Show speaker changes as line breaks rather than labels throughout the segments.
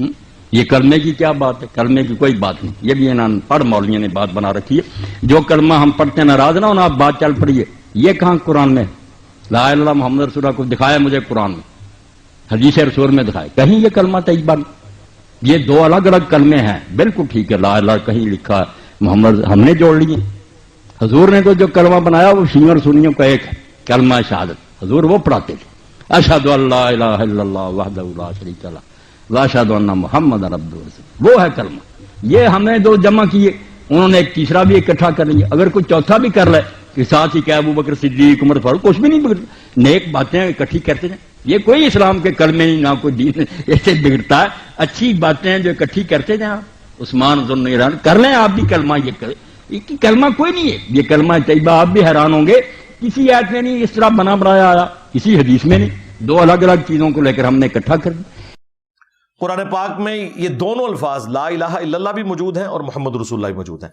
یہ کلمے کی کیا بات ہے؟ کلمے کی کوئی بات نہیں، یہ بھی انہوں پڑھ مولویوں نے بات بنا رکھی ہے، جو کلمہ ہم پڑھتے ہیں ناراض نہ ہونا، آپ بات چل پڑیے، یہ کہاں قرآن میں لا الہ الا اللہ محمد رسول اللہ کو دکھایا مجھے قرآن میں، حدیث رسول میں دکھایا کہیں یہ کلمہ طیبہ نہیں؟ یہ دو الگ الگ کلمے ہیں، بالکل ٹھیک ہے، لا الہ کہیں لکھا ہے، محمد ہم نے جوڑ لیے، حضور نے تو جو کلمہ بنایا وہ شیعوں اور سنیوں کا ایک ہے، کلمہ شہادت، حضور وہ پڑھاتے تھے، اشہد ان لا الہ الا اللہ وحدہ لا شریک لہ واشہد ان محمد عبدہ ورسولہ، وہ ہے کلمہ۔ یہ ہم نے دو جمع کیے، انہوں نے ایک تیسرا بھی اکٹھا کر لیا، اگر کوئی چوتھا بھی کر لے کہ ساتھ ہی کیا ابو بکر صدیق عمر فاروق، کچھ بھی نہیں بگڑتا، نیک باتیں اکٹھی کرتے ہیں، یہ کوئی اسلام کے کلمے نہیں، نہ کوئی دین ایسے بگڑتا ہے، اچھی باتیں جو اکٹھی کرتے ہیں آپ، عثمان ذو النورین کر لیں آپ بھی کلمہ، یہ کلمہ کوئی نہیں ہے، یہ کلمہ طیبہ، آپ بھی حیران ہوں گے کسی آیت میں نہیں اس طرح بنا بنایا آیا، کسی حدیث میں نہیں، دو الگ الگ چیزوں کو لے کر ہم نے اکٹھا کر دیا۔
قرآن پاک میں یہ دونوں الفاظ لا الہ الا اللہ بھی موجود ہیں اور محمد رسول اللہ بھی موجود ہیں۔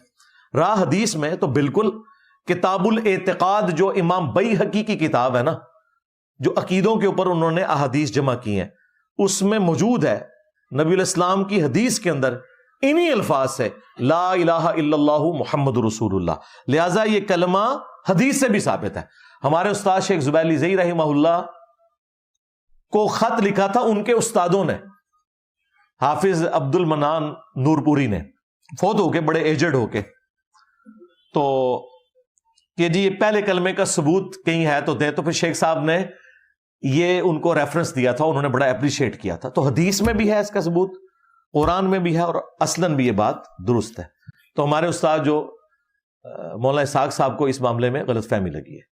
راہ حدیث میں تو بالکل کتاب الاعتقاد جو امام بیہقی کی کتاب ہے نا، جو عقیدوں کے اوپر انہوں نے احادیث جمع کی ہیں، اس میں موجود ہے نبی علیہ السلام کی حدیث کے اندر انہی الفاظ سے لا الہ الا اللہ محمد رسول اللہ، لہٰذا یہ کلمہ حدیث سے بھی ثابت ہے۔ ہمارے استاد شیخ زبیلی زئی رحمہ اللہ کو خط لکھا تھا ان کے استادوں نے، حافظ عبد المنان نور پوری نے، فوت ہو کے بڑے ایجڈ ہو کے، تو کہ جی یہ پہلے کلمے کا ثبوت کہیں ہے تو دیں، تو پھر شیخ صاحب نے یہ ان کو ریفرنس دیا تھا، انہوں نے بڑا اپریشیٹ کیا تھا، تو حدیث میں بھی ہے اس کا ثبوت، قرآن میں بھی ہے، اور اصلاً بھی یہ بات درست ہے۔ تو ہمارے استاد جو مولانا اسحاق صاحب کو اس معاملے میں غلط فہمی لگی ہے،